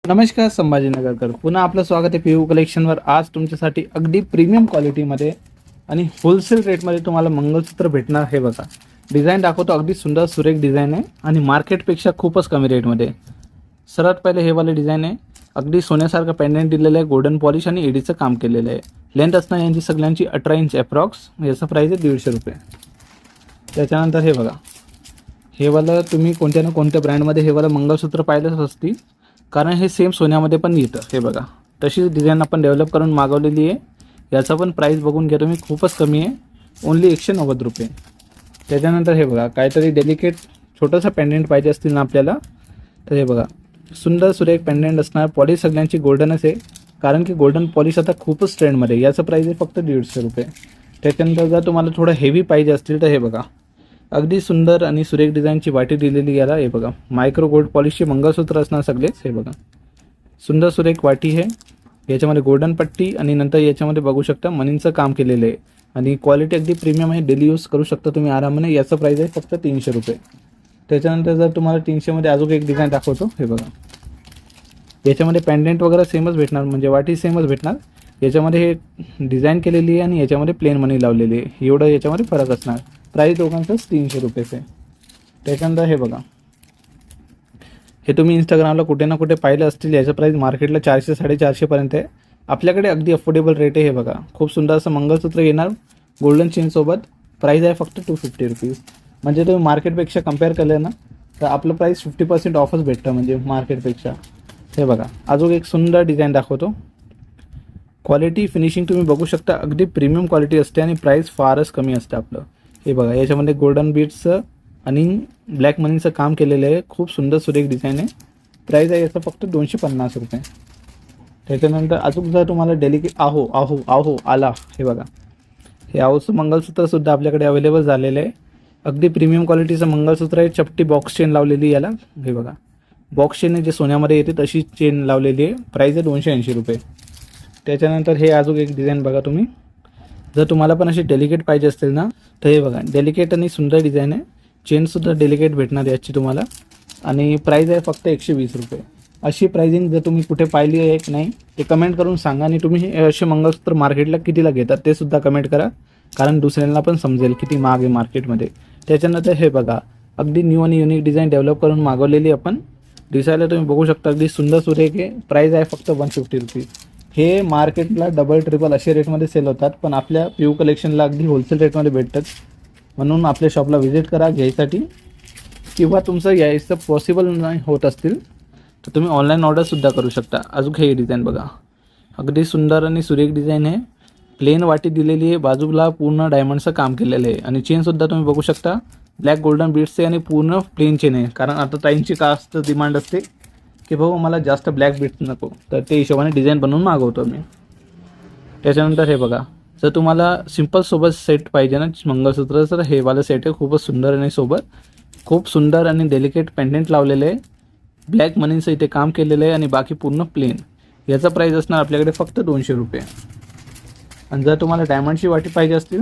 नमस्कार संभाजीनगरकर, पुन्हा आपलं स्वागत आहे पीयू कलेक्शनवर। आज तुमच्यासाठी अगदी प्रीमियम क्वालिटीमध्ये आणि होलसेल रेटमध्ये तुम्हाला मंगळसूत्र भेटणार। हे बघा, डिझाईन दाखवतो, अगदी सुंदर सुरेख डिझाईन आहे आणि मार्केटपेक्षा खूपच कमी रेटमध्ये। सर्वात पहिले हे वाले डिझाईन आहे, अगदी सोन्यासारखं पेंडेंट दिलेलं आहे, गोल्डन पॉलिश आणि एडीचं काम केलेलं आहे। लेंथ असणार यांची सगळ्यांची 18 इंच अप्रॉक्स। याचा प्राइस आहे 150 रुपये। त्याच्यानंतर हे बघा, हे वाला तुम्ही कोणत्या ना कोणत्या ब्रँडमध्ये हे वाला मंगळसूत्र पाहिलंच असतील, कारण हे सेम सोन्यामध्ये पण येतं। हे बघा, तशीच डिझाईन आपण डेव्हलप करून मागवलेली आहे। याचा पण प्राइस बघून घ्या तुम्ही, खूपच कमी आहे, ओन्ली 190 रुपये। त्याच्यानंतर हे बघा, काहीतरी डेलिकेट छोटंसं पेंडेंट पाहिजे असतील ना आपल्याला, तर हे बघा, सुंदर सुरेख पेंडेंट असणार। पॉलिश सगळ्यांची गोल्डनच आहे, कारण की गोल्डन पॉलिश आता खूपच ट्रेंडमध्ये। याचं प्राइस आहे फक्त 150 रुपये। त्याच्यानंतर जर तुम्हाला थोडं हेवी पाहिजे असतील तर हे बघा, अगदी सुंदर आणि सुरेख डिझाईनची वाटी दिलेली याला। हे बघा, मायक्रो गोल्ड पॉलिशचे मंगळसूत्र असणार सगळेच। हे बघा, सुंदर सुरेख वाटी आहे, याच्यामध्ये गोल्डन पट्टी आणि नंतर याच्यामध्ये बघू शकता मनीचं काम केलेलं आहे आणि क्वालिटी अगदी प्रीमियम आहे, डेली यूज करू शकता तुम्ही आरामाने। याचं प्राइस आहे फक्त 300 रुपये। त्याच्यानंतर जर तुम्हाला 300 मध्ये अजून एक डिझाईन दाखवतो। हे बघा, याच्यामध्ये पेंडेंट वगैरे सेमच भेटणार, म्हणजे वाटी सेमच भेटणार। याच्यामध्ये हे डिझाईन केलेली आहे आणि याच्यामध्ये प्लेन मनी लावलेली आहे, एवढं याच्यामध्ये फरक असणार। प्राइस दोघांचंच 300 रुपयेच आहे। त्याच्यानंतर हे बघा, हे तुम्ही इंस्टाग्रामला कुठे ना कुठे पाहिलं असतील। याचं प्राइस मार्केटला 400-450 पर्यंत आहे, आपल्याकडे अगदी अफोर्डेबल रेट आहे। हे बघा, खूप सुंदर असं मंगळसूत्र येणार गोल्डन चेनसोबत। प्राइस आहे फक्त 250 रुपीज। म्हणजे तुम्ही मार्केटपेक्षा कम्पेअर केलं ना तर आपलं प्राइस 50% ऑफच भेटतं, म्हणजे मार्केटपेक्षा। हे बघा, अजून एक सुंदर डिझाईन दाखवतो। क्वालिटी फिनिशिंग तुम्ही बघू शकता, अगदी प्रीमियम क्वालिटी असते आणि प्राइस फारच कमी असतं आपलं। हे बघा, याच्यामध्ये गोल्डन बीड्सचं आणि ब्लॅक मनीचं काम केलेलं आहे, खूप सुंदर सुरेख डिझाईन आहे। प्राइस आहे याचं फक्त 250 रुपये। त्याच्यानंतर अजून जर तुम्हाला डेलिकेट आहो आला, हे बघा, हे आहोचं मंगळसूत्रसुद्धा आपल्याकडे अवेलेबल झालेलं आहे। अगदी प्रीमियम क्वालिटीचं मंगळसूत्र आहे, चपटी बॉक्स चेन लावलेली याला। हे बघा, बॉक्स चेन जे सोन्यामध्ये येते तशी चेन लावलेली आहे। प्राइस आहे 280 रुपये। त्याच्यानंतर हे अजून एक डिझाईन बघा तुम्ही, जर तुम्हाला पण अशी डेलिकेट पाहिजे असतील ना तर हे बघा, डेलिकेट आणि सुंदर डिझाईन आहे। चेनसुद्धा डेलिकेट भेटणार याची तुम्हाला आणि प्राइस आहे फक्त 120 रुपये। अशी प्राइसिंग जर तुम्ही कुठे पाहिली आहे की नाही ते कमेंट करून सांगा, आणि तुम्ही असे मंगळसूत्र मार्केटला कितीला घेतात ते सुद्धा कमेंट करा, कारण दुसऱ्यांना पण समजेल किती महाग आहे मार्केटमध्ये। त्याच्यानंतर हे बघा, अगदी न्यू आणि युनिक डिझाईन डेव्हलप करून मागवलेली आपण। दिसायला तुम्ही बघू शकता अगदी सुंदर सुरेख आहे। प्राइस आहे फक्त 150 रुपीज। हे मार्केटला डबल ट्रिपल असे रेटमध्ये सेल होतात, पण आपल्या पीयू कलेक्शनला अगदी होलसेल रेटमध्ये भेटतात। म्हणून आपल्या शॉपला व्हिजिट करा घ्यायसाठी, किंवा तुमचं यायचं पॉसिबल नाही होत असतील तर तुम्ही ऑनलाईन ऑर्डरसुद्धा करू शकता। अजून हे डिझाईन बघा, अगदी सुंदर आणि सुरेख डिझाईन आहे। प्लेन वाटी दिलेली आहे, बाजूला पूर्ण डायमंडचं काम केलेलं आहे आणि चेनसुद्धा तुम्ही बघू शकता ब्लॅक गोल्डन बीड्सचे आणि पूर्ण प्लेन चेन आहे, कारण आता ताईंची कास्ट डिमांड असते की भाऊ मला जास्त ब्लॅक बीड्स नको, तर ते हिशोबाने डिझाईन बनवून मागवतो मी। त्याच्यानंतर हे बघा, जर तुम्हाला सिम्पल सोबत सेट पाहिजे ना मंगळसूत्र, तर हे वाला सेट आहे, खूपच सुंदर आणि सोबत खूप सुंदर आणि डेलिकेट पेंडेंट लावलेलं आहे। ब्लॅक मनीचं इथे काम केलेलं आहे आणि बाकी पूर्ण प्लेन। याचा प्राइस असणार आपल्याकडे फक्त 200 रुपये। आणि जर तुम्हाला डायमंडची वाटी पाहिजे असतील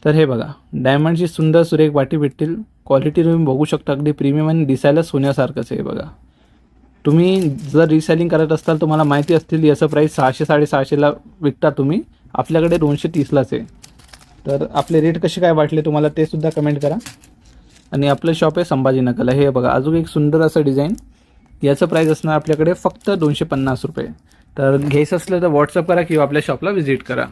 तर हे बघा, डायमंडची सुंदर सुरेख वाटी भेटतील। क्वालिटी तुम्ही बघू शकता, अगदी प्रीमियम आणि दिसायला सोन्यासारखंच आहे। बघा, तुम्ही जर रिसेलिंग करत असाल, तुम्हाला माहिती असतील याचं प्राइस 600-650ला विकता तुम्ही, आपल्याकडे 230लाच आहे। तर आपले रेट कसे काय वाटले तुम्हाला ते सुद्धा कमेंट करा। आणि आपलं शॉप आहे संभाजीनगरला। हे बघा, अजून एक सुंदर असं डिझाईन, याचं प्राइस असणार आपल्याकडे फक्त 250 रुपये। तर घ्यायचं असलं तर व्हॉट्सअप करा किंवा आपल्या शॉपला व्हिजिट करा।